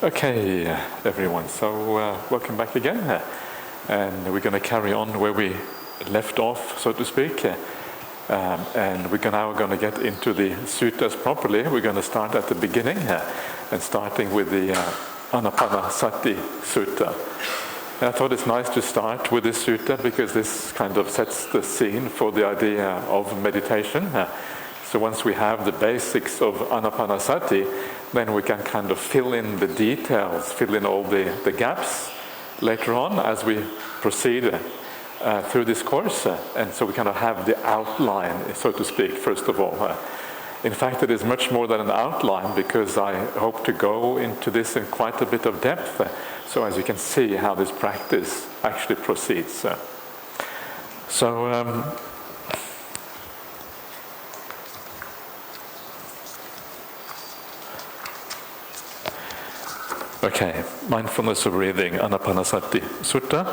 Okay, everyone, so welcome back again, and we're going to carry on where we left off, so to speak, and we're now going to get into the suttas properly. We're going to start at the beginning, and starting with the Anapanasati sutta. And I thought it's nice to start with this sutta because this kind of sets the scene for the idea of meditation. So once we have the basics of Anapanasati, then we can kind of fill in the details, fill in all the gaps later on as we proceed through this course. And so we kind of have the outline, so to speak, first of all. In fact, it is much more than an outline because I hope to go into this in quite a bit of depth, so as you can see how this practice actually proceeds. Okay, mindfulness of breathing, Anapanasati Sutta.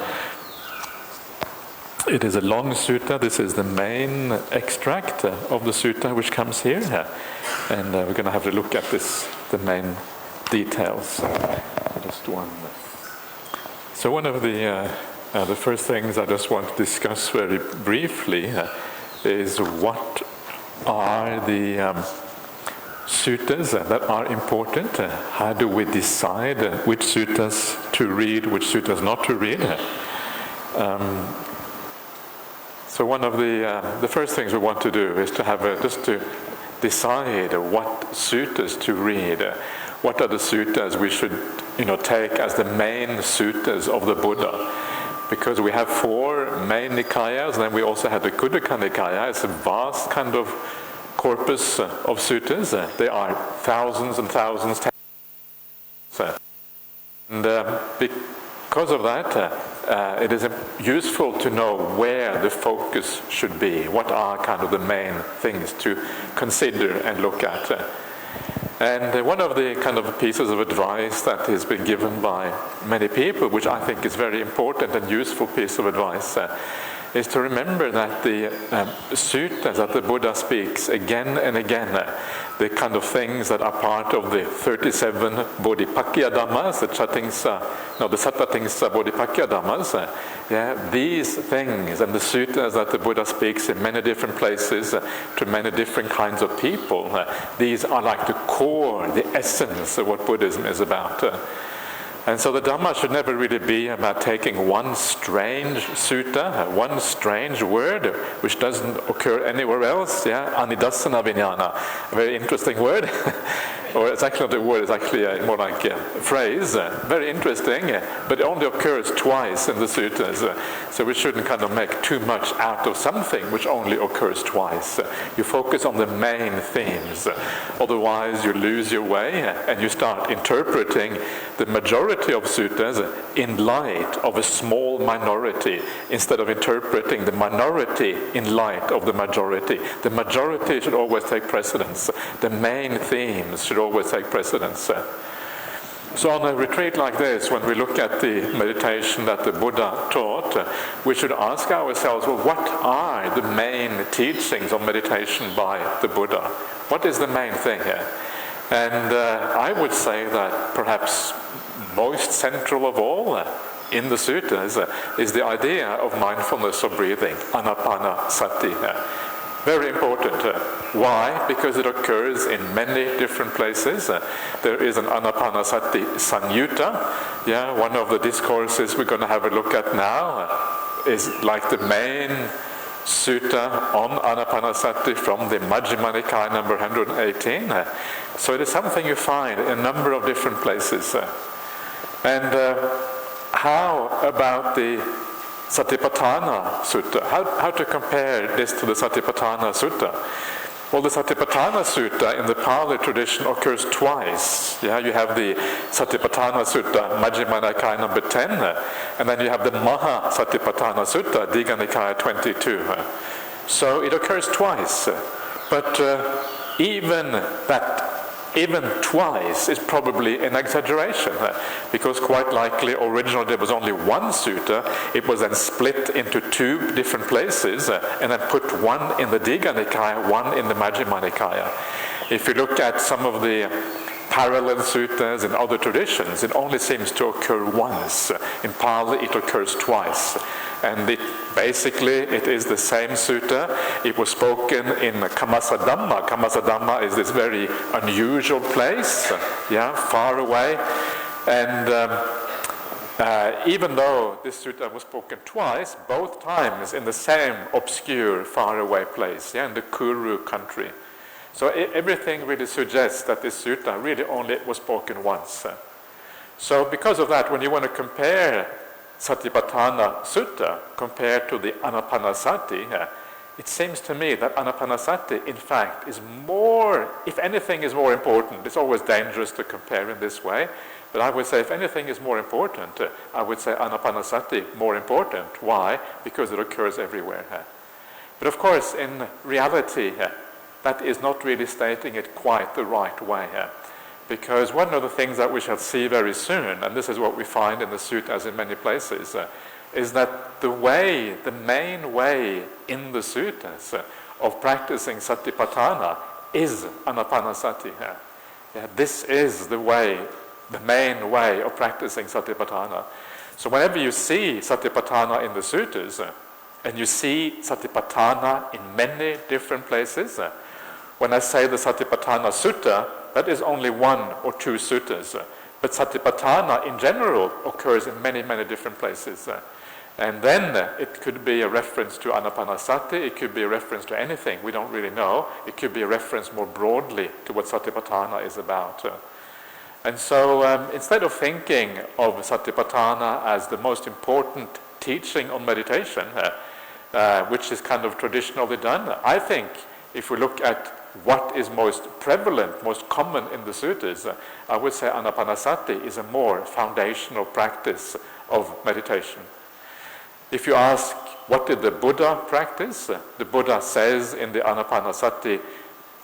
It is a long sutta. This is the main extract of the sutta which comes here, and we're going to have a look at the main details. Just one. So one of the first things I just want to discuss very briefly is what are the suttas that are important. How do we decide which suttas to read, which suttas not to read? So one of the first things we want to do is to have just to decide what suttas to read. What are the suttas we should take as the main suttas of the Buddha? Because we have 4 main nikayas, and then we also have the Khuddaka Nikaya. It's a vast kind of corpus of suttas. They are thousands and thousands. And because of that, it is useful to know where the focus should be. What are kind of the main things to consider and look at? And one of the kind of pieces of advice that has been given by many people, which I think is very important and useful piece of advice, is to remember that the suttas that the Buddha speaks again and again, the kind of things that are part of the 37 Bodhipakya Dhammas, the Sattatingsa Bodhipakya Dhammas, these things and the suttas that the Buddha speaks in many different places to many different kinds of people, these are like the core, the essence of what Buddhism is about. And so the Dhamma should never really be about taking one strange sutta, one strange word, which doesn't occur anywhere else, Anidasana Vijnana, a very interesting word. Or it's actually not a word, it's actually more like a phrase, very interesting, but it only occurs twice in the suttas. So we shouldn't kind of make too much out of something which only occurs twice. You focus on the main themes, otherwise you lose your way and you start interpreting the majority of suttas in light of a small minority, instead of interpreting the minority in light of the majority. The majority should always take precedence. The main themes should always take precedence. So on a retreat like this, when we look at the meditation that the Buddha taught, we should ask ourselves, well, what are the main teachings of meditation by the Buddha? What is the main thing here? And I would say that perhaps most central of all in the suttas is the idea of mindfulness of breathing, Anapanasati. Very important. Why? Because it occurs in many different places. There is an Anapanasati Sanyutta. One of the discourses we're going to have a look at now is like the main sutta on Anapanasati from the Majjhima Nikaya number 118. So it is something you find in a number of different places. And how about the Satipatthana Sutta? How to compare this to the Satipatthana Sutta? Well, the Satipatthana Sutta in the Pali tradition occurs twice. You have the Satipatthana Sutta, Majjhima Nikaya number 10, and then you have the Maha Satipatthana Sutta, Digha Nikaya 22. So it occurs twice. But even twice is probably an exaggeration, because quite likely originally there was only one sutta. It was then split into two different places and then put one in the Digha Nikaya, one in the Majjhima Nikaya. If you look at some of the parallel suttas in other traditions, it only seems to occur once. In Pali it occurs twice. And it is the same sutta. It was spoken in Kamasadhamma. Kamasadhamma is this very unusual place, far away. And even though this sutta was spoken twice, both times in the same obscure, faraway place, in the Kuru country. So everything really suggests that this sutta really only was spoken once. So because of that, when you want to compare Satipatthana Sutta compared to the Anapanasati, it seems to me that Anapanasati, in fact, is more, if anything is more important. It's always dangerous to compare in this way, but I would say if anything is more important, I would say Anapanasati more important. Why? Because it occurs everywhere. But of course, in reality, that is not really stating it quite the right way. Because one of the things that we shall see very soon, and this is what we find in the suttas in many places, is that the main way in the suttas of practicing Satipatthana is Anapanasati. This is the main way of practicing Satipatthana. So whenever you see Satipatthana in the suttas, and you see Satipatthana in many different places, when I say the Satipatthana Sutta, that is only one or two suttas. But Satipatthana in general occurs in many, many different places. And then it could be a reference to Anapanasati, it could be a reference to anything, we don't really know. It could be a reference more broadly to what Satipatthana is about. And so instead of thinking of Satipatthana as the most important teaching on meditation, which is kind of traditionally done, I think if we look at what is most prevalent, most common in the suttas, I would say Anapanasati is a more foundational practice of meditation. If you ask, what did the Buddha practice? The Buddha says in the Anapanasati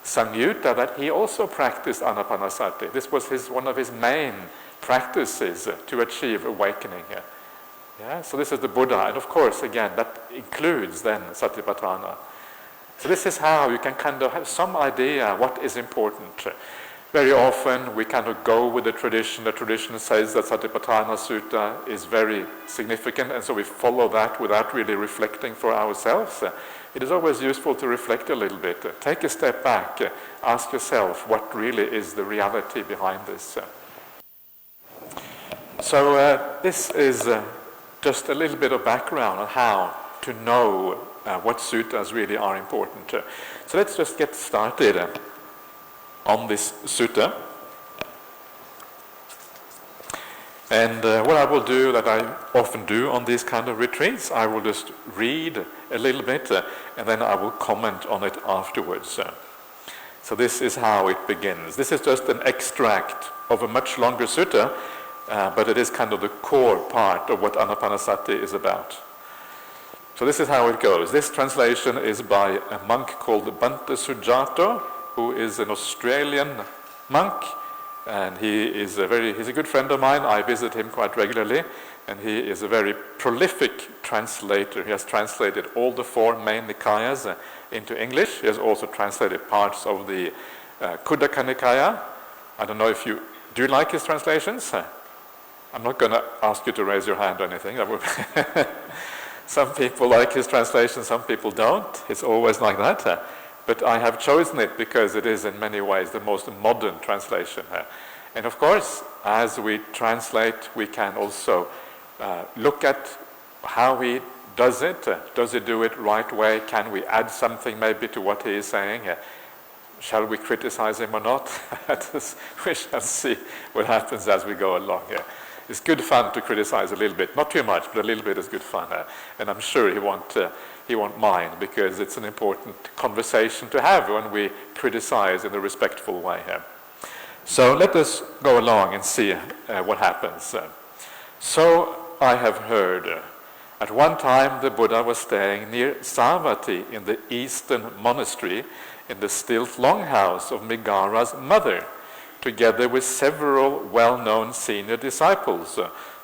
Samyutta that he also practiced Anapanasati. This was one of his main practices to achieve awakening. So this is the Buddha, and of course, again, that includes then Satipatthana. So this is how you can kind of have some idea what is important. Very often we kind of go with the tradition. The tradition says that Satipatthana Sutta is very significant, and so we follow that without really reflecting for ourselves. It is always useful to reflect a little bit. Take a step back. Ask yourself what really is the reality behind this. So this is just a little bit of background on how to know what suttas really are important. So let's just get started on this sutta. And what I will do, that I often do on these kind of retreats, I will just read a little bit and then I will comment on it afterwards. So this is how it begins. This is just an extract of a much longer sutta, but it is kind of the core part of what Anapanasati is about. So this is how it goes. This translation is by a monk called Bhante Sujato, who is an Australian monk, and he's a good friend of mine. I visit him quite regularly, and he is a very prolific translator. He has translated all the four main Nikayas into English. He has also translated parts of the Khuddaka Nikaya. I don't know if you like his translations? I'm not going to ask you to raise your hand or anything. That would Some people like his translation, some people don't. It's always like that. But I have chosen it because it is in many ways the most modern translation. And of course, as we translate, we can also look at how he does it. Does he do it right way? Can we add something maybe to what he is saying? Shall we criticize him or not? We shall see what happens as we go along here. It's good fun to criticize a little bit, not too much, but a little bit is good fun. And I'm sure he won't mind, because it's an important conversation to have when we criticize in a respectful way here. So let us go along and see what happens. So I have heard, At one time, the Buddha was staying near Savatthi in the eastern monastery in the stilt longhouse of Megara's mother, together with several well-known senior disciples,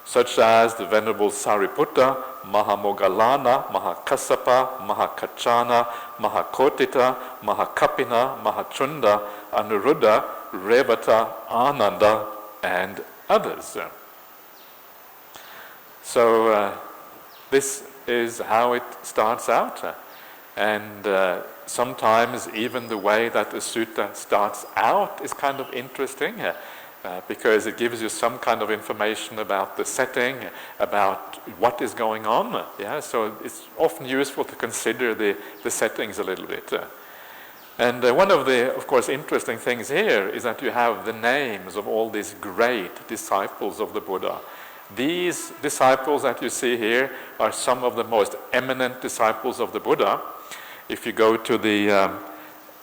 such as the Venerable Sariputta, Mahamoggallana, Mahakassapa, Mahakachana, Mahakotita, Mahakapina, Mahachunda, Anuruddha, Revata, Ananda, and others. So this is how it starts out. And sometimes even the way that the sutta starts out is kind of interesting, because it gives you some kind of information about the setting, about what is going on. So it's often useful to consider the settings a little bit. And one of the, of course, interesting things here is that you have the names of all these great disciples of the Buddha. These disciples that you see here are some of the most eminent disciples of the Buddha. If you go to the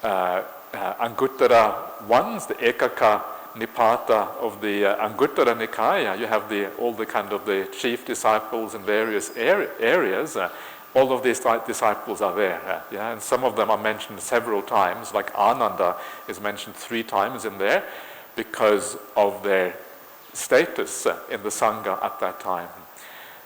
Anguttara ones, the Ekaka Nipata of the Anguttara Nikaya, you have all the kind of the chief disciples in various areas. All of these disciples are there, and some of them are mentioned several times, like Ananda is mentioned 3 times in there because of their status in the Sangha at that time.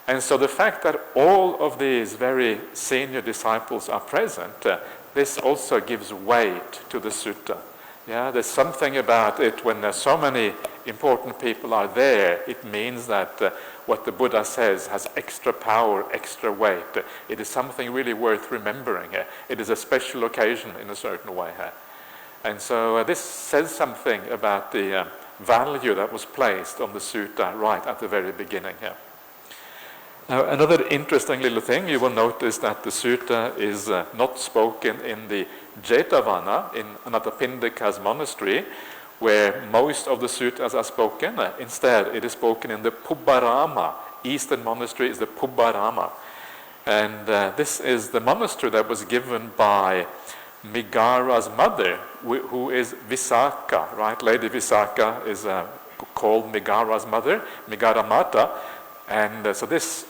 And so the fact that all of these very senior disciples are present, this also gives weight to the sutta. There's something about it when there's so many important people are there, it means that what the Buddha says has extra power, extra weight. It is something really worth remembering. It is a special occasion in a certain way. And so this says something about the value that was placed on the sutta right at the very beginning here. Now, another interesting little thing, you will notice that the sutta is not spoken in the Jetavana, in Anapanasati's monastery, where most of the suttas are spoken. Instead, it is spoken in the Pubbarama. Eastern monastery is the Pubbarama. And this is the monastery that was given by Megara's mother, who is Visakha, right? Lady Visakha is called Megara's mother, Megara Mata. And so this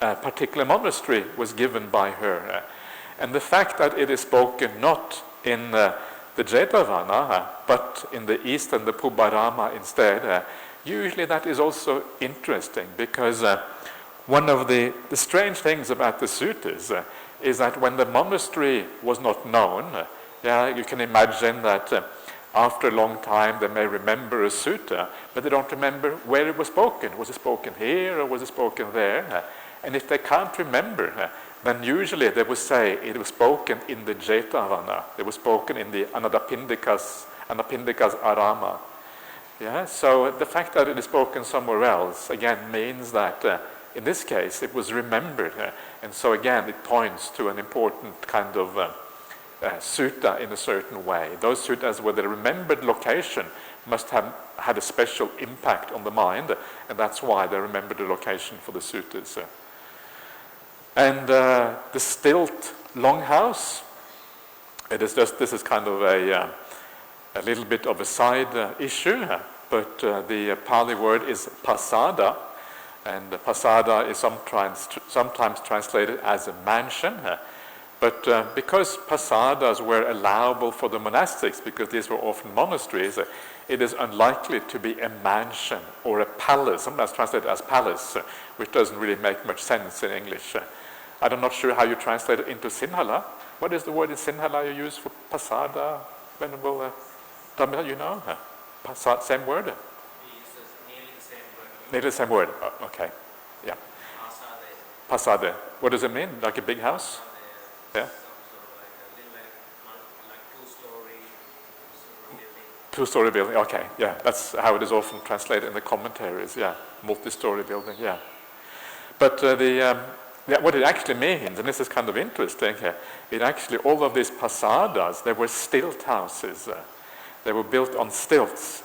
particular monastery was given by her. And the fact that it is spoken not in the Jetavana, but in the east and the Pubbarama instead, usually that is also interesting, because one of the strange things about the suttas is that when the monastery was not known, you can imagine that after a long time they may remember a sutta, but they don't remember where it was spoken. Was it spoken here or was it spoken there? And if they can't remember, then usually they would say it was spoken in the Jetavana. It was spoken in the Anapanasati's Arama. So the fact that it is spoken somewhere else, again, means that in this case it was remembered. And so again, it points to an important kind of sutta in a certain way. Those suttas where the remembered location must have had a special impact on the mind, and that's why they remembered the location for the suttas. And the stilt longhouse, this is kind of a little bit of a side issue, but the Pali word is pasada, and pasada is sometimes translated as a mansion. But because pasadas were allowable for the monastics, because these were often monasteries, it is unlikely to be a mansion or a palace, sometimes translated as palace, which doesn't really make much sense in English. I'm not sure how you translate it into Sinhala. What is the word in Sinhala you use for pasada, Venerable Paramita, you know? Pasada, same word? Nearly the same word. Oh, okay, yeah. Pasade. What does it mean? Like a big house? Yeah. Two-story building. Okay, yeah. That's how it is often translated in the commentaries. Yeah, multi-story building. Yeah. But what it actually means, and this is kind of interesting here, it actually, all of these pasadas, they were stilt houses. They were built on stilts.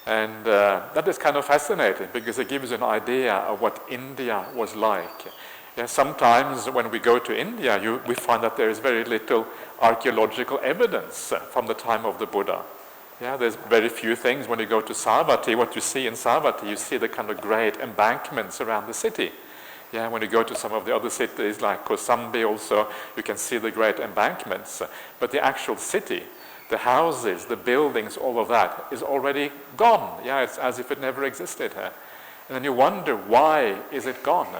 And that is kind of fascinating, because it gives you an idea of what India was like. Sometimes when we go to India, we find that there is very little archaeological evidence from the time of the Buddha. There's very few things. When you go to Savatthi, what you see in Savatthi, you see the kind of great embankments around the city. Yeah, when you go to some of the other cities like Kosambi also, you can see the great embankments. But the actual city, the houses, the buildings, all of that is already gone. Yeah, it's as if it never existed. And then you wonder, why is it gone?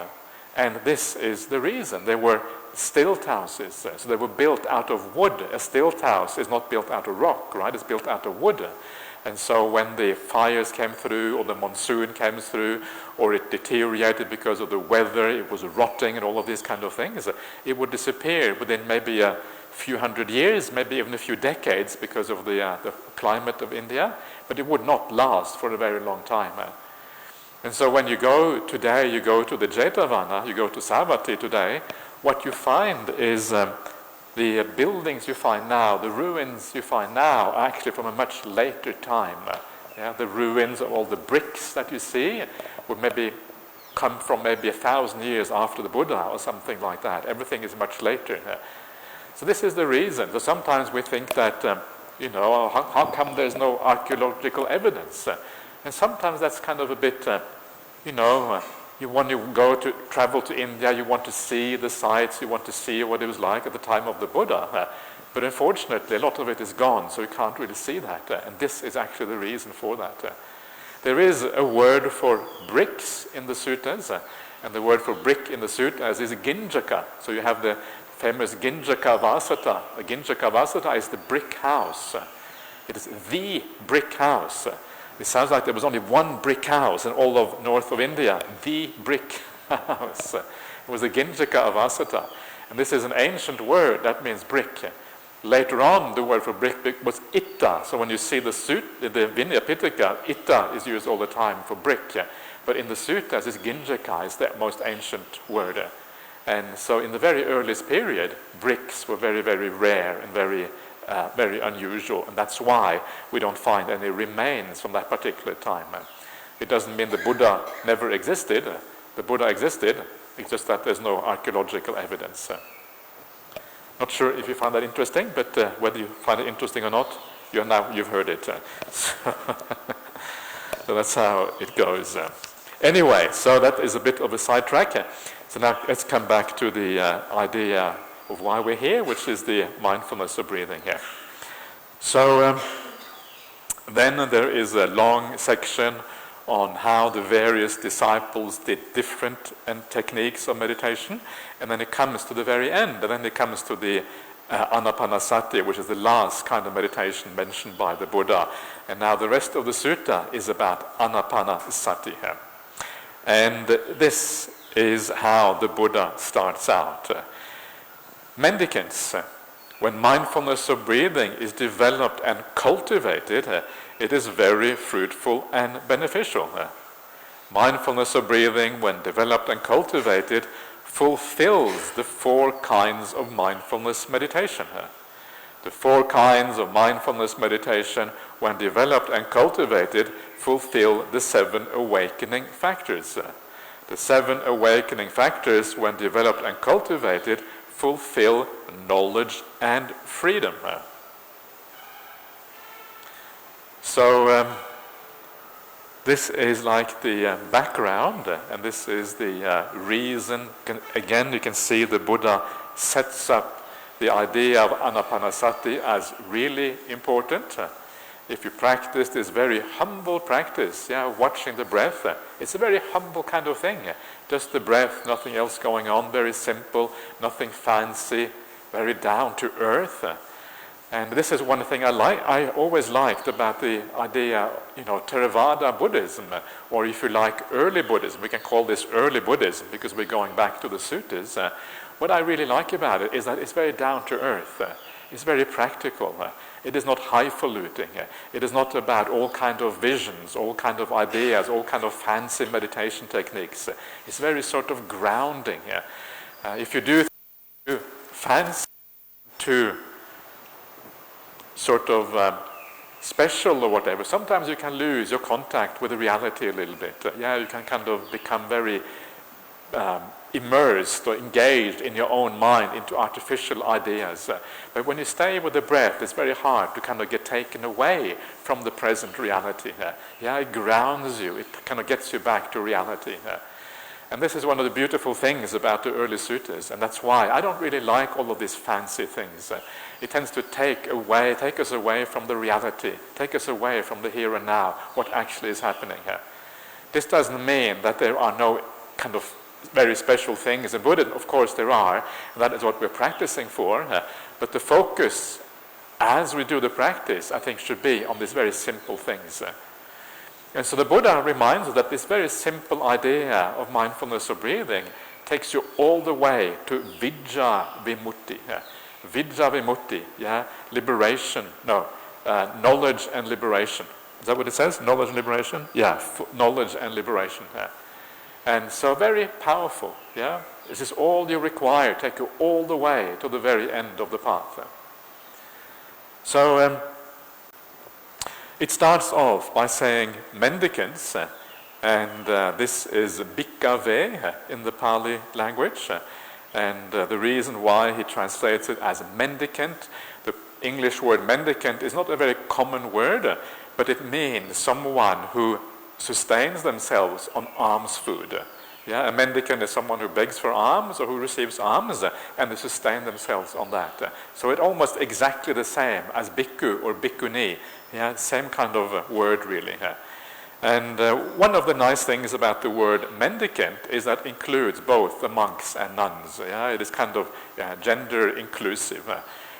And this is the reason. They were stilt houses, so they were built out of wood. A stilt house is not built out of rock, right? It's built out of wood. And so when the fires came through, or the monsoon came through, or it deteriorated because of the weather, it was rotting and all of these kind of things, it would disappear within maybe a few hundred years, maybe even a few decades, because of the climate of India, but it would not last for a very long time. And so when you go today, you go to the Jetavana, you go to Savatthi today, what you find is the buildings you find now, the ruins you find now, are actually from a much later time. Yeah, the ruins of all the bricks that you see would maybe come from maybe 1,000 years after the Buddha or something like that. Everything is much later. So this is the reason. So sometimes we think that, how come there's no archaeological evidence? And sometimes that's kind of a bit, you want to travel to India, you want to see the sites, you want to see what it was like at the time of the Buddha. But unfortunately, a lot of it is gone, so you can't really see that. And this is actually the reason for that. There is a word for bricks in the suttas, and the word for brick in the suttas is ginjaka. So you have the famous Ginjaka Vasata. The Ginjaka Vasata is the brick house. It is the brick house. It sounds like there was only one brick house in all of north of India. The brick house. It was the Ginjaka Vasata. And this is an ancient word that means brick. Later on, the word for brick was itta. So when you see the Vinaya Pitaka, itta is used all the time for brick. But in the suttas, this Ginjaka is the most ancient word. And so in the very earliest period, bricks were very, very rare and very unusual. And that's why we don't find any remains from that particular time. It doesn't mean the Buddha never existed. The Buddha existed. It's just that there's no archaeological evidence. Not sure if you find that interesting, but whether you find it interesting or not, you've heard it. So that's how it goes. Anyway, so that is a bit of a sidetrack. So now let's come back to the idea of why we're here, which is the mindfulness of breathing here. So then there is a long section on how the various disciples did different techniques of meditation, and then it comes to the very end, and then it comes to the Anapanasati, which is the last kind of meditation mentioned by the Buddha. And now the rest of the sutta is about Anapanasati here. And this is how the Buddha starts out. Mendicants, when mindfulness of breathing is developed and cultivated, it is very fruitful and beneficial. Mindfulness of breathing, when developed and cultivated, fulfills the 4 kinds of mindfulness meditation. The 4 kinds of mindfulness meditation, when developed and cultivated, fulfill the 7 awakening factors. The 7 awakening factors, when developed and cultivated, fulfill knowledge and freedom. So this is like the background, and this is the reason. Again, you can see the Buddha sets up the idea of Anapanasati as really important. If you practice this very humble practice, watching the breath, it's a very humble kind of thing. Just the breath, nothing else going on, very simple, nothing fancy, very down to earth. And this is one thing I always liked about the idea, Theravada Buddhism, or if you like, early Buddhism. We can call this early Buddhism because we're going back to the suttas. What I really like about it is that it's very down to earth. It's very practical. It is not highfalutin. It is not about all kind of visions, all kind of ideas, all kind of fancy meditation techniques. It's very sort of grounding. If you do fancy to sort of special or whatever, sometimes you can lose your contact with the reality a little bit. You can kind of become very immersed or engaged in your own mind into artificial ideas. But when you stay with the breath, it's very hard to kind of get taken away from the present reality. It grounds you. It kind of gets you back to reality. And this is one of the beautiful things about the early suttas, and that's why I don't really like all of these fancy things. It tends to take us away from the reality, take us away from the here and now, what actually is happening here. This doesn't mean that there are no kind of very special things in Buddhism. Of course there are, and that is what we're practicing for. But the focus, as we do the practice, I think should be on these very simple things. And so the Buddha reminds us that this very simple idea of mindfulness of breathing takes you all the way to Vijja Vimutti. Vijja Vimutti, liberation, knowledge and liberation. Is that what it says? Knowledge and liberation? Yeah, knowledge and liberation. And so very powerful, This is all you require, take you all the way to the very end of the path. So it starts off by saying mendicants, and this is bhikkhave in the Pali language, and the reason why he translates it as mendicant, the English word mendicant is not a very common word, but it means someone who sustains themselves on alms food. A mendicant is someone who begs for alms or who receives alms, and they sustain themselves on that. So it's almost exactly the same as bhikkhu or bhikkhuni. Same kind of word really. And one of the nice things about the word mendicant is that it includes both the monks and nuns. It is kind of gender inclusive,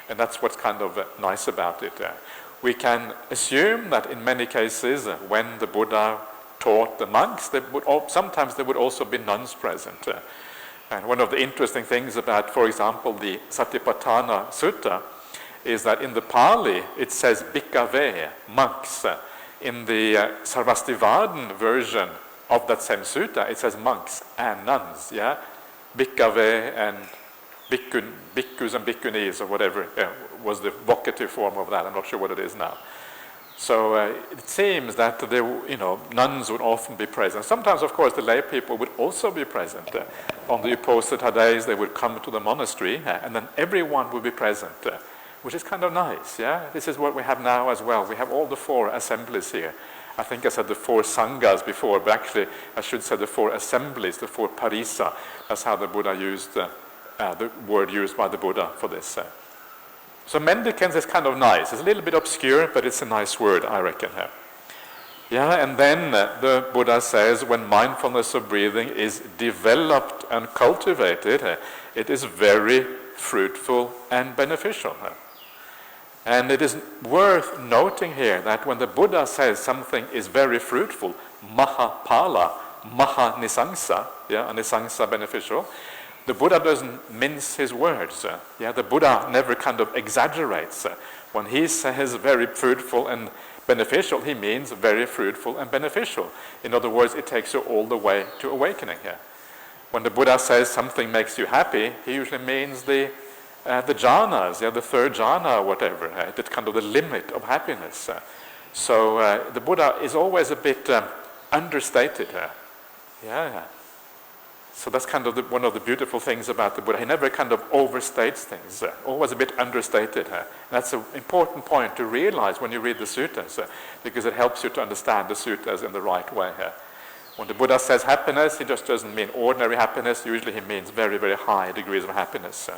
and that's what's kind of nice about it. We can assume that in many cases when the Buddha taught the monks, sometimes there would also be nuns present. And one of the interesting things about, for example, the Satipatthana Sutta is that in the Pali it says bhikkhave, monks. In the Sarvastivadin version of that same sutta, it says monks and nuns. Bhikkhave and bhikkhus and bhikkhunis or whatever was the vocative form of that. I'm not sure what it is now. So it seems that nuns would often be present. Sometimes, of course, the lay people would also be present. On the Uposatha days, they would come to the monastery, and then everyone would be present, which is kind of nice. This is what we have now as well. We have all the 4 assemblies here. I think I said the 4 sanghas before, but actually I should say the 4 assemblies, the 4 parisa. That's how the Buddha used the word used by the Buddha for this. So mendicants is kind of nice. It's a little bit obscure, but it's a nice word, I reckon. And then the Buddha says when mindfulness of breathing is developed and cultivated, it is very fruitful and beneficial. And it is worth noting here that when the Buddha says something is very fruitful, mahapala, mahanisangsa, anisangsa beneficial, the Buddha doesn't mince his words. The Buddha never kind of exaggerates. When he says very fruitful and beneficial, he means very fruitful and beneficial. In other words, it takes you all the way to awakening here. When the Buddha says something makes you happy, he usually means the jhanas, the 3rd jhana or whatever. That's kind of the limit of happiness. So the Buddha is always a bit understated. So that's kind of one of the beautiful things about the Buddha. He never kind of overstates things, always a bit understated. That's an important point to realize when you read the suttas, because it helps you to understand the suttas in the right way. When the Buddha says happiness, he just doesn't mean ordinary happiness. Usually he means very, very high degrees of happiness.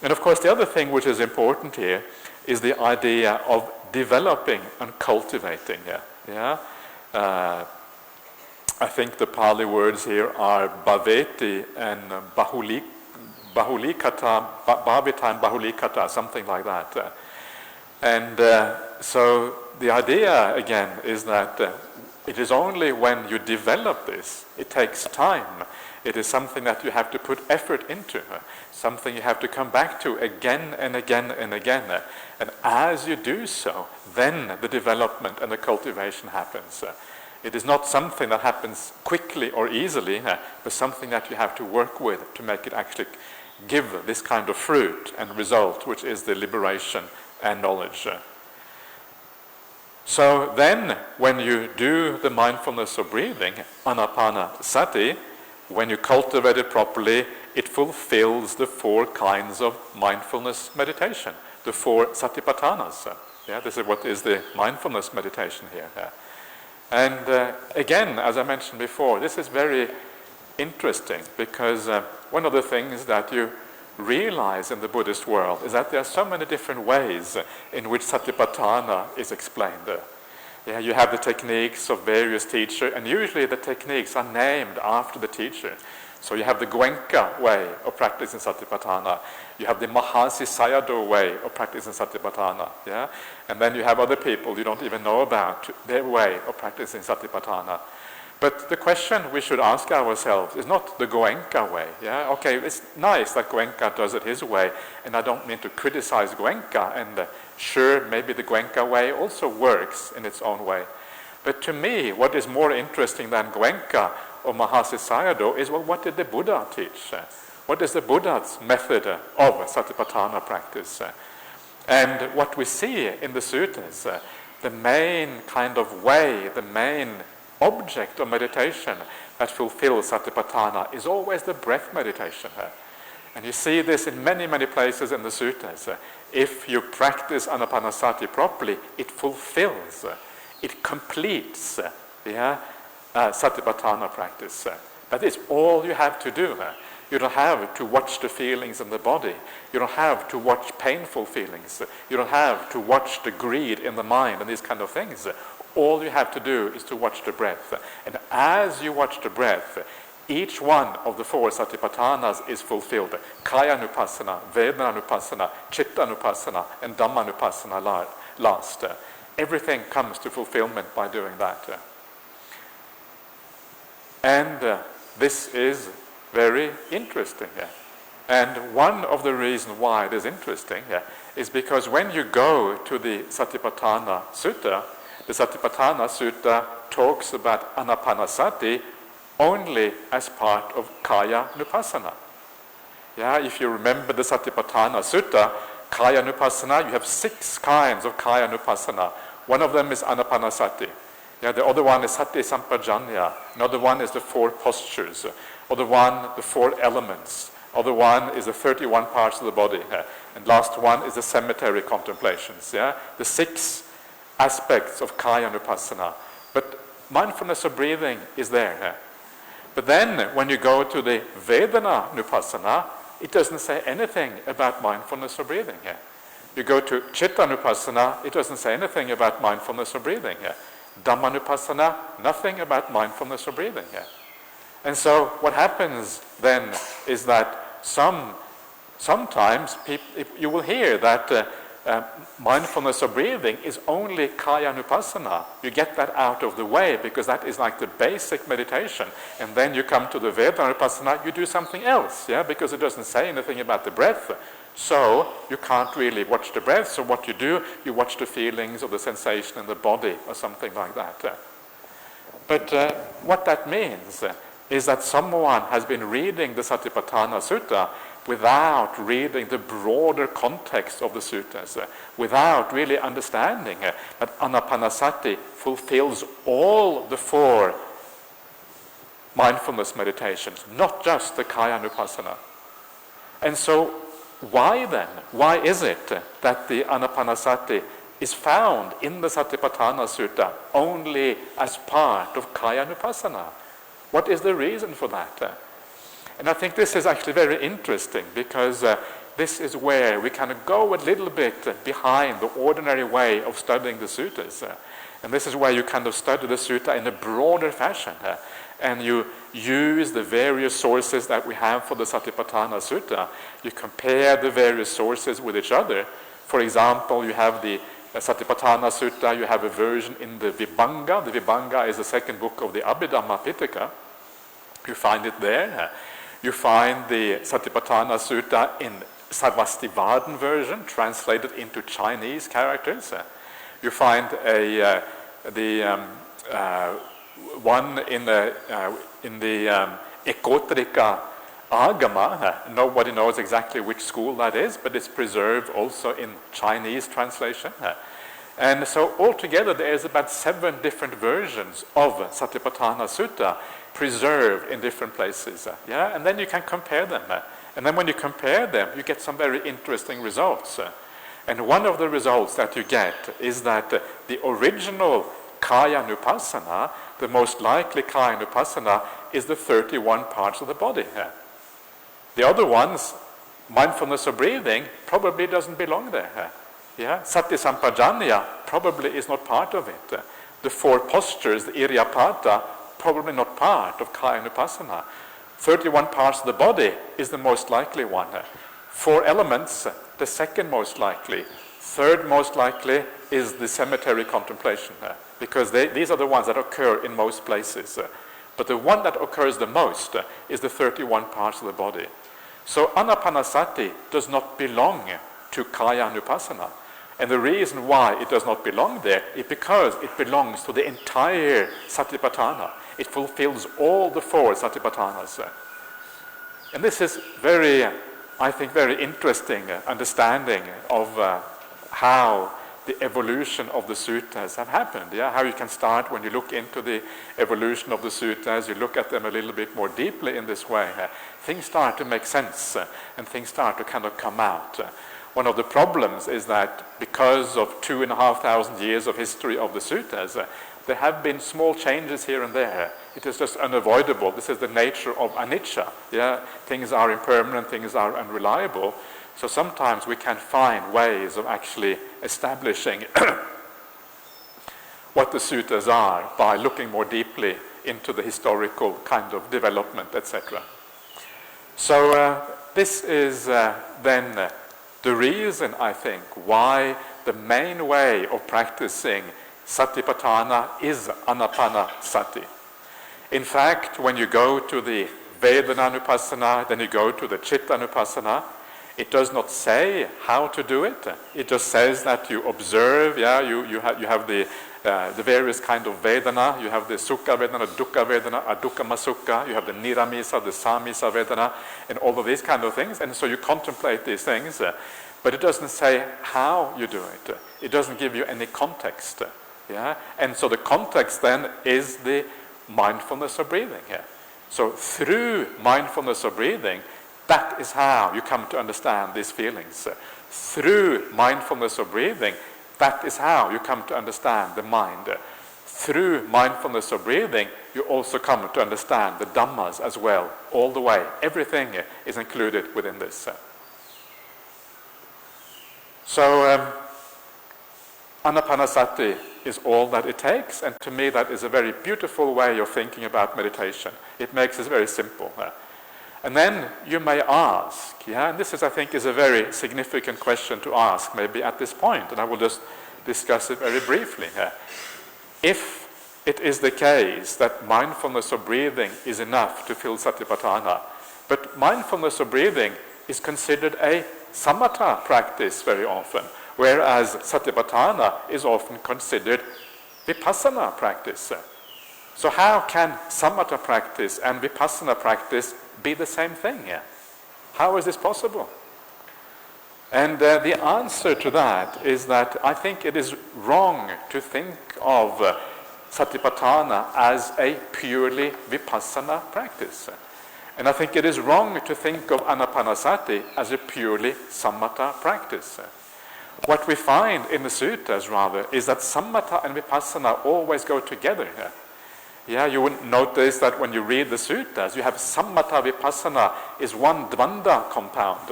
And of course the other thing which is important here is the idea of developing and cultivating. I think the Pali words here are bhaveti and bahulikata, bhavita and bahulikata, something like that. And so the idea again is that it is only when you develop this, it takes time. It is something that you have to put effort into, something you have to come back to again and again and again. And as you do so, then the development and the cultivation happens. It is not something that happens quickly or easily, but something that you have to work with to make it actually give this kind of fruit and result, which is the liberation and knowledge. So then, when you do the mindfulness of breathing, Anapanasati, when you cultivate it properly, it fulfills the 4 kinds of mindfulness meditation, the 4 satipatthanas. This is what is the mindfulness meditation here. And again, as I mentioned before, this is very interesting because one of the things that you realize in the Buddhist world is that there are so many different ways in which Satipatthana is explained. Yeah, you have the techniques of various teachers, and usually the techniques are named after the teacher. So you have the Goenka way of practicing Satipatthana. You have the Mahasi Sayadaw way of practicing Satipatthana. Yeah? And then you have other people you don't even know about, their way of practicing Satipatthana. But the question we should ask ourselves is not the Goenka way. Yeah? Okay, it's nice that Goenka does it his way, and I don't mean to criticize Goenka, and sure, maybe the Goenka way also works in its own way. But to me, what is more interesting than Goenka or Mahasi Sayadaw is, well, what did the Buddha teach? What is the Buddha's method of Satipatthana practice? And what we see in the suttas, the main kind of way, the main object of meditation that fulfills Satipatthana is always the breath meditation. And you see this in many, many places in the suttas. If you practice Anapanasati properly, it fulfills, it completes Satipatthana practice. That is all you have to do. You don't have to watch the feelings in the body. You don't have to watch painful feelings. You don't have to watch the greed in the mind and these kind of things. All you have to do is to watch the breath. And as you watch the breath, each one of the four Satipatthanas is fulfilled. Kaya-nupassana, Vedana-nupassana, Chitta-nupassana, and Dhamma-nupassana last. Everything comes to fulfillment by doing that. And this is very interesting. And one of the reasons why it is interesting is because when you go to the Satipatthana Sutta, the Satipatthana Sutta talks about Anapanasati only as part of Kaya-nupassana. If you remember the Satipatthana Sutta, Kaya-nupassana, you have 6 kinds of Kaya-nupassana. One of them is Anapanasati. The other one is Sati Sampajanya. Another one is the 4 postures. Other one, the 4 elements. Other one is the 31 parts of the body. And last one is the cemetery contemplations. The 6 aspects of Kaya-nupassana. But mindfulness of breathing is there. But then when you go to the Vedana-nupassana, it doesn't say anything about mindfulness of breathing. You go to Chitta-nupassana, it doesn't say anything about mindfulness of breathing. Dhamma-nupassana, nothing about mindfulness of breathing. And so what happens then is that sometimes you will hear that mindfulness of breathing is only Kaya-nupassana. You get that out of the way because that is like the basic meditation. And then you come to the Vedana-nupassana, you do something else, because it doesn't say anything about the breath. So you can't really watch the breath. So what you do, you watch the feelings or the sensation in the body or something like that. But what that means is that someone has been reading the Satipatthana Sutta without reading the broader context of the suttas, without really understanding that Anapanasati fulfills all the 4 mindfulness meditations, not just the Kaya-nupassana. And so why then? Why is it that the Anapanasati is found in the Satipatthana Sutta only as part of Kaya-nupassana? What is the reason for that? And I think this is actually very interesting because this is where we kind of go a little bit behind the ordinary way of studying the suttas. And this is where you kind of study the sutta in a broader fashion. And you use the various sources that we have for the Satipatthana Sutta. You compare the various sources with each other. For example, you have the Satipatthana Sutta, you have a version in the Vibhanga. The Vibhanga is the second book of the Abhidhamma Pitaka. You find it there. You find the Satipatthana Sutta in Sarvastivadin version, translated into Chinese characters. You find the one in the Ekotrika Agama. Nobody knows exactly which school that is, but it's preserved also in Chinese translation. And so altogether there is about 7 different versions of Satipatthana Sutta preserved in different places. And then you can compare them. And then when you compare them, you get some very interesting results. And one of the results that you get is that the original Kaya-nupassana, the most likely Kaya-nupassana, is the 31 parts of the body. The other ones, mindfulness of breathing, probably doesn't belong there. Yeah? Sati Sampajanya probably is not part of it. The 4 postures, the Iriyapata, probably not part of Kaya Anupassana. 31 parts of the body is the most likely one. 4 elements, the second most likely. Third most likely is the cemetery contemplation, because these are the ones that occur in most places. But the one that occurs the most is the 31 parts of the body. So Anapanasati does not belong to Kaya Anupassana. And the reason why it does not belong there is because it belongs to the entire Satipatthana. It fulfills all the 4 Satipatthanas. And this is very, I think, very interesting understanding of how the evolution of the suttas have happened. Yeah? How you can start when you look into the evolution of the suttas, you look at them a little bit more deeply in this way. Things start to make sense and things start to kind of come out. One of the problems is that because of 2,500 years of history of the suttas, there have been small changes here and there. It is just unavoidable. This is the nature of anicca. Yeah? Things are impermanent, things are unreliable. So sometimes we can find ways of actually establishing what the suttas are by looking more deeply into the historical kind of development, etc. So this is then the reason, I think, why the main way of practicing Satipatthana is Anapanasati. In fact, when you go to the Vedana-anupassana, then you go to the Chitta-anupassana, it does not say how to do it. It just says that you observe, you have the various kind of Vedana. You have the Sukha Vedana, Dukkha Vedana, Adukkama Sukha. You have the Niramisa, the Samisa Vedana, and all of these kind of things. And so you contemplate these things, but it doesn't say how you do it. It doesn't give you any context. Yeah? And so the context then is the mindfulness of breathing here. So through mindfulness of breathing, that is how you come to understand these feelings. Through mindfulness of breathing, that is how you come to understand the mind. Through mindfulness of breathing, you also come to understand the Dhammas as well, all the way. Everything is included within this. So, Anapanasati is all that it takes, and to me that is a very beautiful way of thinking about meditation. It makes it very simple. And then you may ask, and this is, I think, is a very significant question to ask maybe at this point, and I will just discuss it very briefly here. If it is the case that mindfulness of breathing is enough to fill Satipatthana, but mindfulness of breathing is considered a samatha practice very often, whereas Satipatthana is often considered vipassana practice. So how can samatha practice and vipassana practice be the same thing here? How is this possible? And the answer to that is that I think it is wrong to think of Satipatthana as a purely vipassana practice. And I think it is wrong to think of Anapanasati as a purely samatha practice. What we find in the suttas, rather, is that samatha and vipassana always go together here. Yeah, you would notice that when you read the suttas, you have samatha vipassana is one dvanda compound.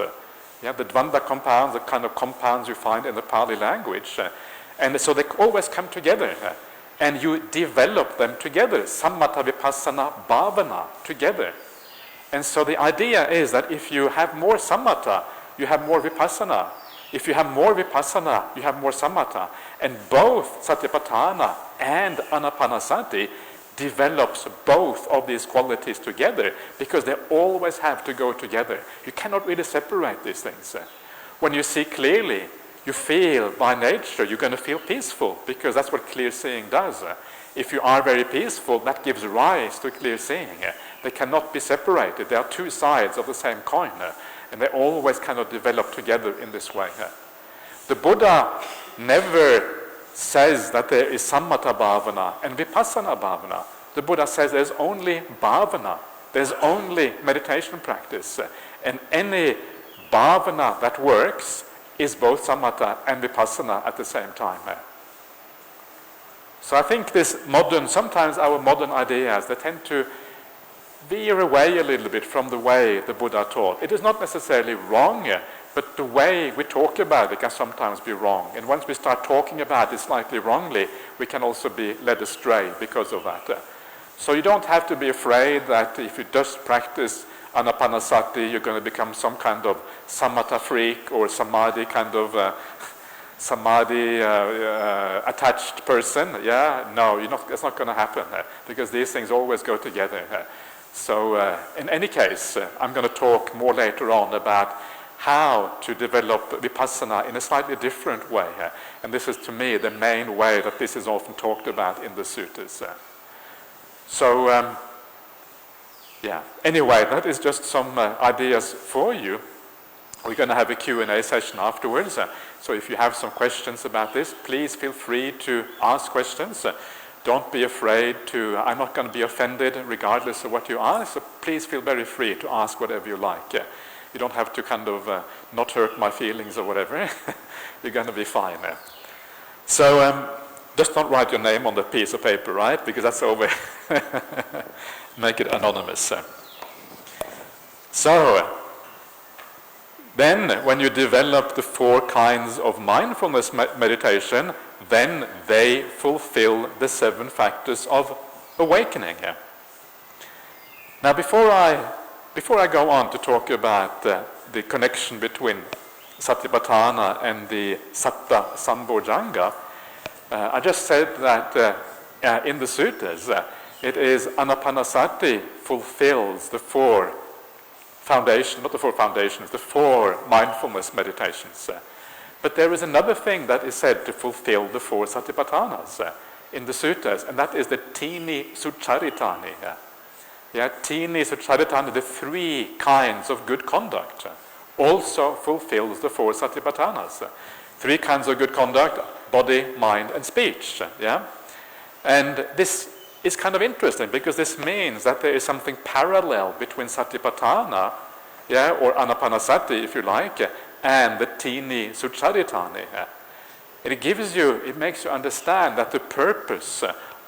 Yeah, the dvanda compounds, the kind of compounds you find in the Pali language. And so they always come together. And you develop them together, samatha vipassana bhavana together. And so the idea is that if you have more samatha, you have more vipassana. If you have more vipassana, you have more samatha. And both Satipatthana and Anapanasati develops both of these qualities together, because they always have to go together. You cannot really separate these things. When you see clearly, you feel by nature you're going to feel peaceful, because that's what clear seeing does. If you are very peaceful, that gives rise to clear seeing. They cannot be separated. They are two sides of the same coin, and they always kind of develop together in this way. The Buddha never says that there is samatha bhavana and vipassana bhavana. The Buddha says there's only bhavana, there's only meditation practice, and any bhavana that works is both samatha and vipassana at the same time. So I think this modern, sometimes our modern ideas, they tend to veer away a little bit from the way the Buddha taught. It is not necessarily wrong, but the way we talk about it can sometimes be wrong. And once we start talking about it slightly wrongly, we can also be led astray because of that. So you don't have to be afraid that if you just practice Anapanasati, you're going to become some kind of samatha freak or samadhi kind of attached person. Yeah, no, it's not going to happen because these things always go together. So in any case, I'm going to talk more later on about how to develop vipassana in a slightly different way. And this is, to me, the main way that this is often talked about in the suttas. So, yeah. Anyway, that is just some ideas for you. We're going to have a Q&A session afterwards. So if you have some questions about this, please feel free to ask questions. Don't be afraid to, I'm not going to be offended regardless of what you ask, so please feel very free to ask whatever you like. You don't have to kind of not hurt my feelings or whatever. You're going to be fine. So just don't write your name on the piece of paper, right? Because that's over. Make it anonymous. So then when you develop the 4 kinds of mindfulness meditation, then they fulfill the 7 factors of awakening. Now before I go on to talk about the connection between Satipatthana and the Satta Sambojjhanga, I just said that in the suttas, it is Anapanasati fulfills the 4 foundations, not the 4 foundations, the 4 mindfulness meditations. But there is another thing that is said to fulfill the 4 Satipatthanas in the suttas, and that is the Tini Sucharitani. Tini Sucharitani, the 3 kinds of good conduct, also fulfills the 4 Satipatthanas. 3 kinds of good conduct: body, mind, and speech. And this is kind of interesting because this means that there is something parallel between Satipatthana, or Anapanasati, if you like, and the Tini Sucharitani. It makes you understand that the purpose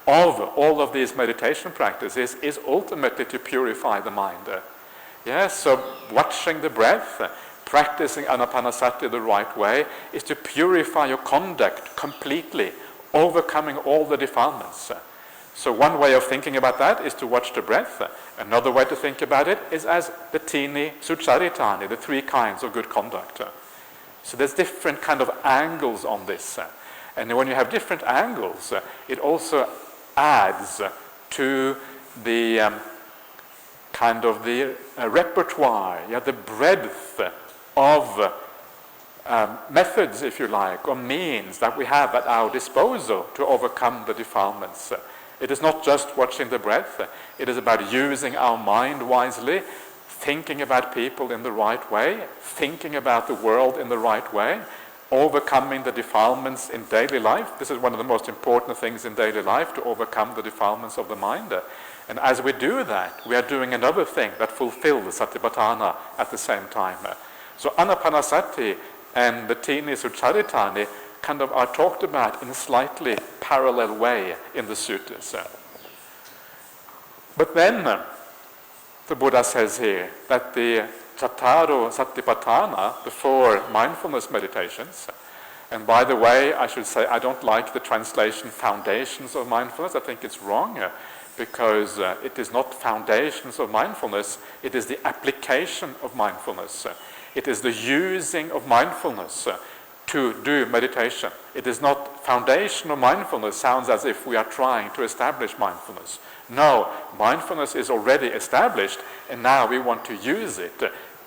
of all of these meditation practices is ultimately to purify the mind. So watching the breath, practicing Anapanasati the right way, is to purify your conduct completely, overcoming all the defilements. So one way of thinking about that is to watch the breath. Another way to think about it is as the Tini Sucharitani, the 3 kinds of good conduct. So there's different kind of angles on this. And when you have different angles, it also adds to the kind of the repertoire, the breadth of methods, if you like, or means that we have at our disposal to overcome the defilements. It is not just watching the breath. It is about using our mind wisely, thinking about people in the right way, thinking about the world in the right way, overcoming the defilements in daily life. This is one of the most important things in daily life, to overcome the defilements of the mind. And as we do that, we are doing another thing that fulfills Satipatthana at the same time. So Anapanasati and the Tini Sucharitani kind of are talked about in a slightly parallel way in the suttas. But then the Buddha says here that the Cattaro Satipatthana, the 4 mindfulness meditations, and by the way, I should say I don't like the translation foundations of mindfulness. I think it's wrong because it is not foundations of mindfulness, it is the application of mindfulness. It is the using of mindfulness to do meditation. It is not foundation of mindfulness. Sounds as if we are trying to establish mindfulness. No, mindfulness is already established, and now we want to use it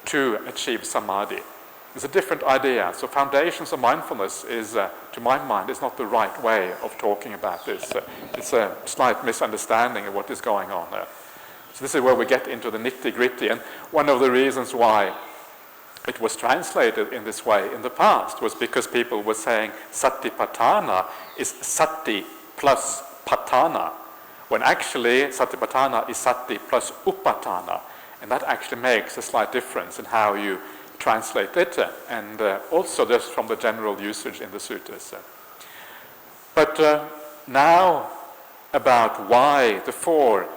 to achieve samadhi. It's a different idea. So foundations of mindfulness is, to my mind, is not the right way of talking about this. It's a slight misunderstanding of what is going on there. So this is where we get into the nitty-gritty, and one of the reasons why it was translated in this way in the past was because people were saying Satipatthana is sati plus patthana, when actually Satipatthana is sati plus upatthana, and that actually makes a slight difference in how you translate it, and also just from the general usage in the suttas. But now about why the 4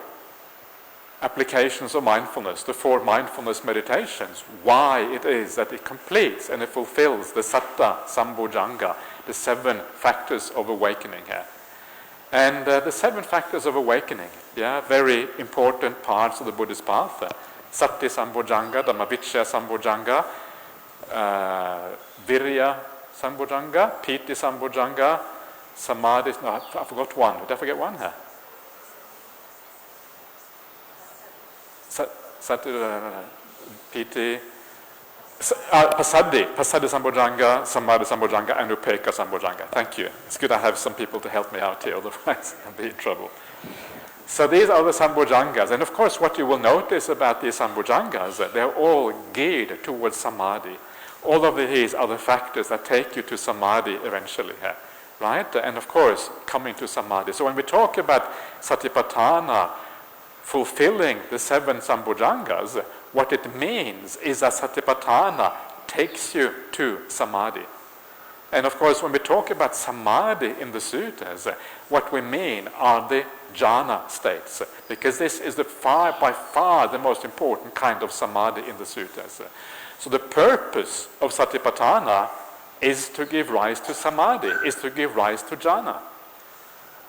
applications of mindfulness, the 4 mindfulness meditations, why it is that it completes and it fulfills the Satta Sambojjhanga, the 7 factors of awakening here. And the 7 factors of awakening, very important parts of the Buddhist path. Sati Sambojjhanga, Dhammavicaya Sambojjhanga, Virya Sambojjhanga, Piti Sambojjhanga, Samadhi, no, I forgot one. Did I forget one here? Sati, Piti, Passaddhi Sambojjhanga, Samadhi Sambojjhanga, and Upekkha Sambojjhanga. Thank you. It's good I have some people to help me out here, otherwise I'll be in trouble. So these are the Sambojjhangas, and of course what you will notice about these Sambojjhangas, they're all geared towards Samadhi. All of these are the factors that take you to Samadhi eventually, right? And of course, coming to Samadhi. So when we talk about Satipatthana fulfilling the 7 Sambojjhangas, what it means is that Satipatthana takes you to Samadhi. And of course, when we talk about Samadhi in the suttas, what we mean are the jhana states, because this is by far the most important kind of Samadhi in the suttas. So the purpose of Satipatthana is to give rise to Samadhi, is to give rise to jhana.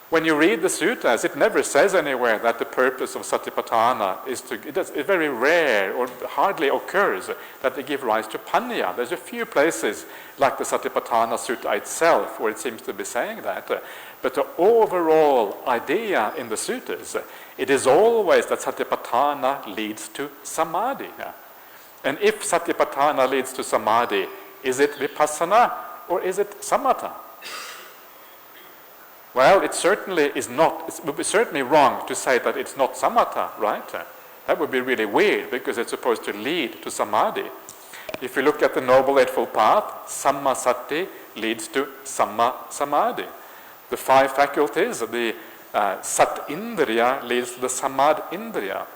When you read the suttas, it never says anywhere that the purpose of Satipatthana is to, it's very rare or hardly occurs that they give rise to Panya. There's a few places, like the Satipatthana Sutta itself, where it seems to be saying that. But the overall idea in the suttas, it is always that Satipatthana leads to Samadhi. And if Satipatthana leads to Samadhi, is it Vipassana or is it Samatha? Well, it certainly is not. It would be certainly wrong to say that it's not samatha, right? That would be really weird, because it's supposed to lead to samadhi. If you look at the Noble Eightfold Path, Samma Sati leads to Samma Samadhi. The 5 faculties, the Sat Indriya leads to the Samad Indriya.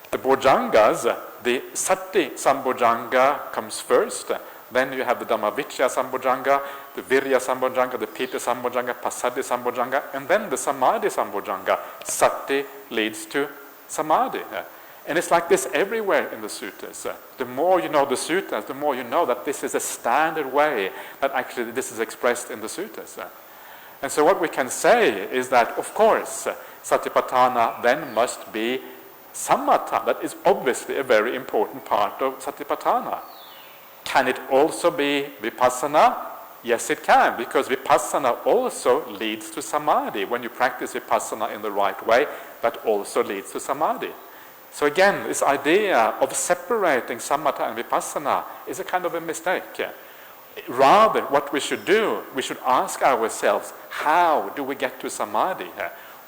The Bojjhangas, the Sati Sambojjhanga comes first. Then you have the Dhammavicaya Sambojjhanga, the Virya Sambojjhanga, the Pita Sambojjhanga, Passaddhi Sambojjhanga, and then the Samadhi Sambojjhanga. Sati leads to Samadhi. And it's like this everywhere in the suttas. The more you know the suttas, the more you know that this is a standard way that actually this is expressed in the suttas. And so what we can say is that, of course, Satipatthana then must be samatha. That is obviously a very important part of Satipatthana. Can it also be Vipassana? Yes, it can, because Vipassana also leads to Samadhi. When you practice Vipassana in the right way, that also leads to Samadhi. So again, this idea of separating Samatha and Vipassana is a kind of a mistake. Rather, what we should do, we should ask ourselves, how do we get to Samadhi?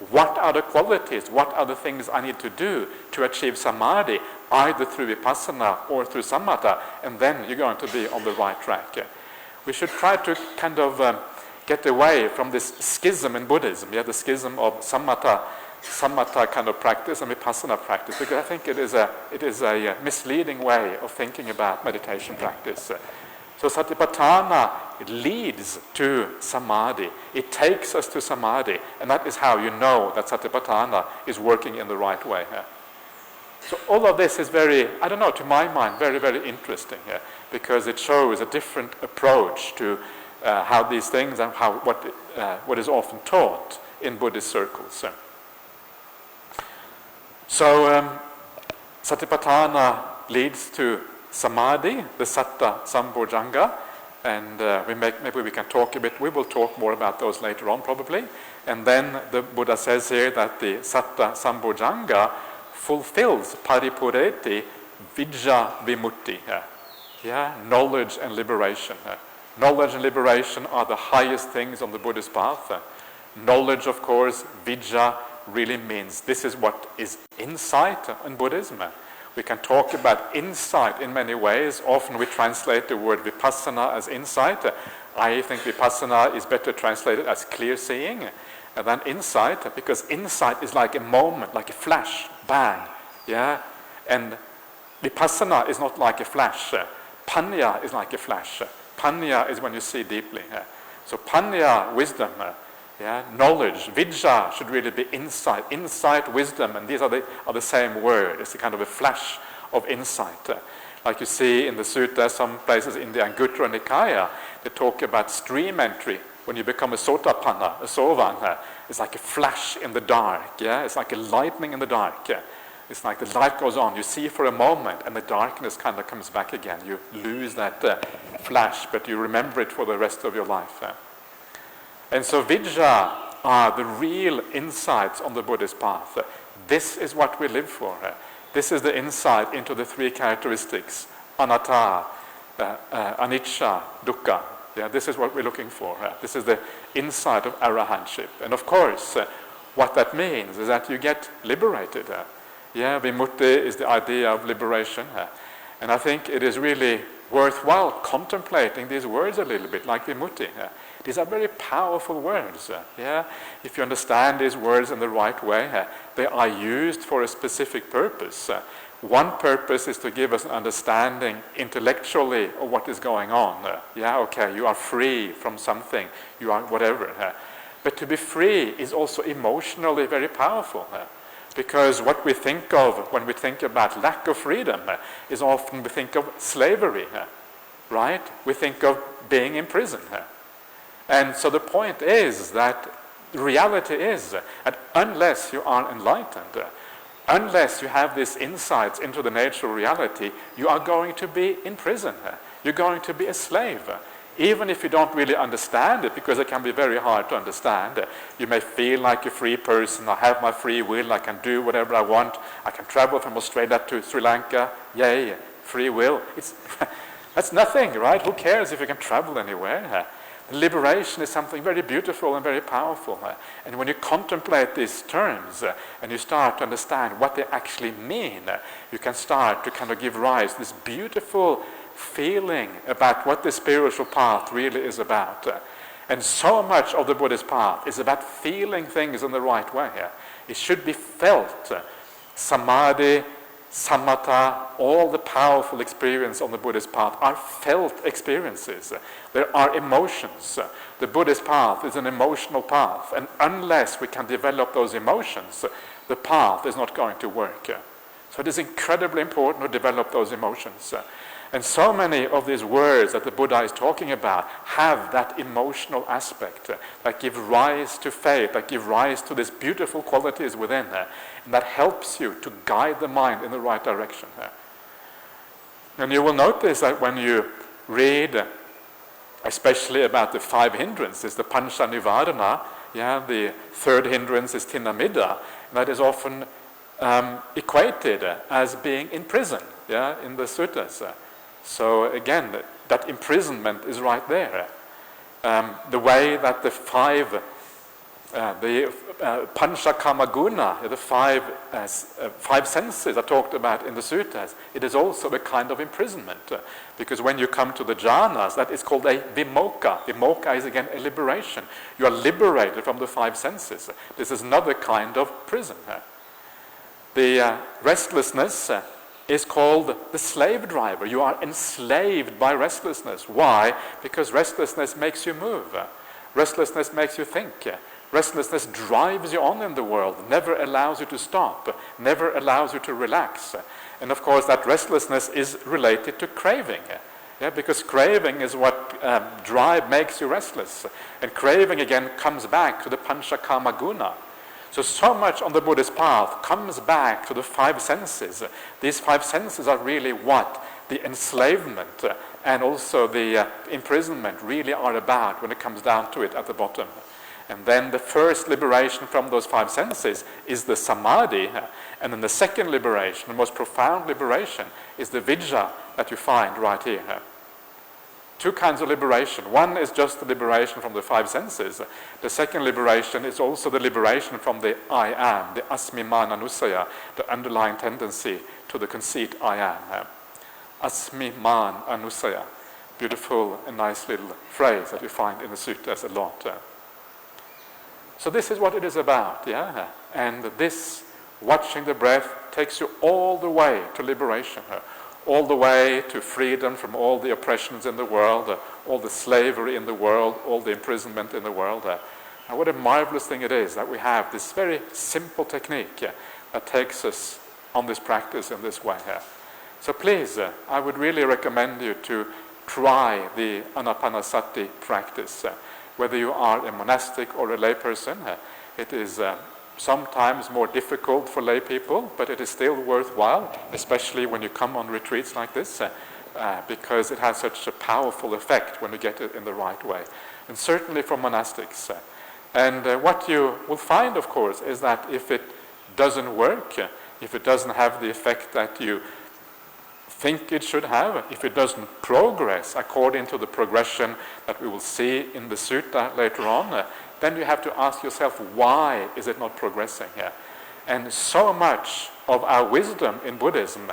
What are the qualities, what are the things I need to do to achieve Samadhi, either through Vipassana or through Samatha, and then you're going to be on the right track. We should try to kind of get away from this schism in Buddhism, the schism of Samatha kind of practice and Vipassana practice, because I think it is a misleading way of thinking about meditation practice. So Satipatthana, it leads to Samadhi. It takes us to Samadhi, and that is how you know that Satipatthana is working in the right way. So all of this is very, I don't know, to my mind, very, very interesting, because it shows a different approach to how these things and what is often taught in Buddhist circles. So Satipatthana leads to Samadhi, the Satta Sambojjhanga, and maybe we can talk a bit. We will talk more about those later on, probably. And then the Buddha says here that the Satta Sambojjhanga fulfills paripureti vijja vimutti. Knowledge and liberation. Knowledge and liberation are the highest things on the Buddhist path. Knowledge, of course, vijja really means this is what is insight in Buddhism. We can talk about insight in many ways. Often we translate the word vipassana as insight. I think vipassana is better translated as clear seeing than insight, because insight is like a moment, like a flash, bang. And vipassana is not like a flash. Panya is like a flash. Panya is when you see deeply. So panya, wisdom, Yeah, knowledge, vidya should really be insight, wisdom, and these are the same word. It's a kind of a flash of insight. Like you see in the Suttas, some places in the Anguttara Nikaya, they talk about stream entry. When you become a sotapanna, a sovan, it's like a flash in the dark. Yeah, it's like a lightning in the dark. Yeah? It's like the light goes on. You see for a moment, and the darkness kind of comes back again. You lose that flash, but you remember it for the rest of your life. And so vidya are the real insights on the Buddhist path. This is what we live for. This is the insight into the three characteristics, anatta, anicca, dukkha. Yeah, this is what we're looking for. This is the insight of arahantship. And of course, what that means is that you get liberated. Yeah, vimutti is the idea of liberation. And I think it is really worthwhile contemplating these words a little bit, like vimutti. These are very powerful words. If you understand these words in the right way, they are used for a specific purpose. One purpose is to give us an understanding intellectually of what is going on. Okay, you are free from something, you are whatever. But to be free is also emotionally very powerful. Because what we think of when we think about lack of freedom is often we think of slavery, right? We think of being in prison. And so the point is that the reality is that unless you are enlightened, unless you have these insights into the nature of reality, you are going to be in prison. You're going to be a slave. Even if you don't really understand it, because it can be very hard to understand. You may feel like a free person. I have my free will. I can do whatever I want. I can travel from Australia to Sri Lanka. Yay, free will. That's nothing, right? Who cares if you can travel anywhere? Liberation is something very beautiful and very powerful. And when you contemplate these terms and you start to understand what they actually mean, you can start to kind of give rise to this beautiful feeling about what the spiritual path really is about. And so much of the Buddhist path is about feeling things in the right way. It should be felt. Samadhi, samatha, all the powerful experience on the Buddhist path are felt experiences. There are emotions. The Buddhist path is an emotional path, and unless we can develop those emotions, the path is not going to work. So it is incredibly important to develop those emotions. And so many of these words that the Buddha is talking about have that emotional aspect that give rise to faith, that give rise to these beautiful qualities within, and that helps you to guide the mind in the right direction. And you will notice that when you read, especially about the 5 hindrances, the pancha nivadana, the third hindrance is tinamidda, that is often equated as being in prison, in the suttas. So again, that imprisonment is right there. The way that the 5 pancha kama guna, the 5 senses are talked about in the suttas, it is also a kind of imprisonment. Because when you come to the jhanas, that is called a vimokkha. Vimokkha is again a liberation. You are liberated from the 5 senses. This is another kind of prison. The restlessness is called the slave driver. You are enslaved by restlessness. Why? Because restlessness makes you move. Restlessness makes you think. Restlessness drives you on in the world, never allows you to stop, never allows you to relax. And of course that restlessness is related to craving. Because craving is what makes you restless. And craving again comes back to the pancha kama guna. So much on the Buddhist path comes back to the 5 senses. These 5 senses are really what the enslavement and also the imprisonment really are about when it comes down to it at the bottom. And then the first liberation from those 5 senses is the samadhi. And then the second liberation, the most profound liberation, is the vidya that you find right here. 2 kinds of liberation. One is just the liberation from the 5 senses. The second liberation is also the liberation from the I am, the asmiman anusaya, the underlying tendency to the conceit I am. Asmiman anusaya. Beautiful and nice little phrase that you find in the suttas a lot. So this is what it is about, And this, watching the breath, takes you all the way to liberation. All the way to freedom from all the oppressions in the world, all the slavery in the world, all the imprisonment in the world. And what a marvelous thing it is that we have this very simple technique that takes us on this practice in this way here. So please, I would really recommend you to try the Anapanasati practice. Whether you are a monastic or a layperson, it is sometimes more difficult for lay people, but it is still worthwhile, especially when you come on retreats like this, because it has such a powerful effect when you get it in the right way. And certainly for monastics. And what you will find, of course, is that if it doesn't work, if it doesn't have the effect that you think it should have, if it doesn't progress according to the progression that we will see in the sutta later on, then you have to ask yourself, why is it not progressing here? And so much of our wisdom in Buddhism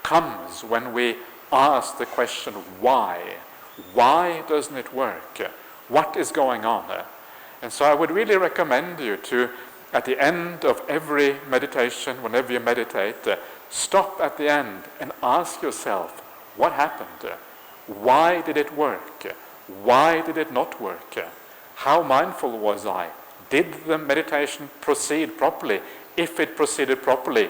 comes when we ask the question, why? Why doesn't it work? What is going on there? And so I would really recommend you to, at the end of every meditation, whenever you meditate, stop at the end and ask yourself, what happened? Why did it work? Why did it not work? How mindful was I? Did the meditation proceed properly? If it proceeded properly,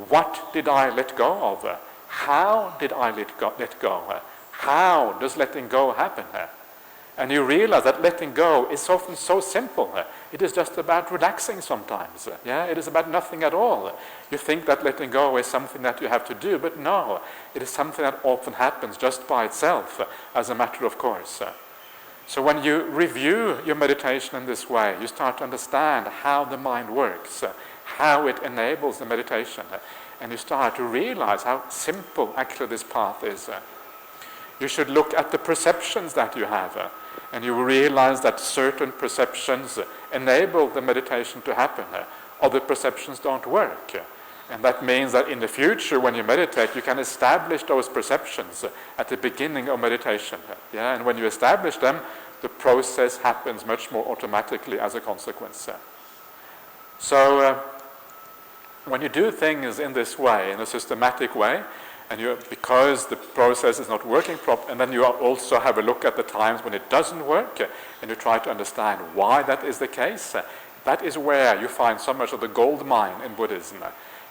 what did I let go of? How did I let go? How does letting go happen? And you realize that letting go is often so simple. It is just about relaxing sometimes. Yeah, it is about nothing at all. You think that letting go is something that you have to do, but no, it is something that often happens just by itself, as a matter of course. So when you review your meditation in this way, you start to understand how the mind works, how it enables the meditation, and you start to realize how simple actually this path is. You should look at the perceptions that you have, and you will realize that certain perceptions enable the meditation to happen. Other perceptions don't work. And that means that in the future, when you meditate, you can establish those perceptions at the beginning of meditation. Yeah? And when you establish them, the process happens much more automatically as a consequence. So when you do things in this way, in a systematic way, and because the process is not working properly, and then you also have a look at the times when it doesn't work, and you try to understand why that is the case, that is where you find so much of the gold mine in Buddhism.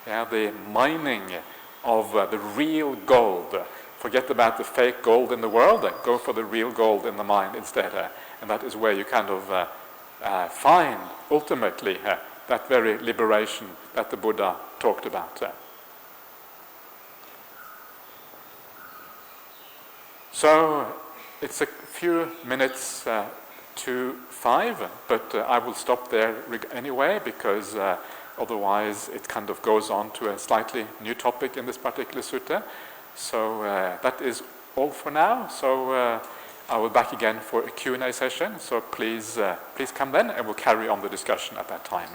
Yeah, the mining of the real gold. Forget about the fake gold in the world, go for the real gold in the mind instead. And that is where you kind of find, ultimately, that very liberation that the Buddha talked about. So it's a few minutes to 5, but I will stop there anyway, because otherwise it kind of goes on to a slightly new topic in this particular sutta. So that is all for now. So I will be back again for a Q&A session. So please come then, and we'll carry on the discussion at that time.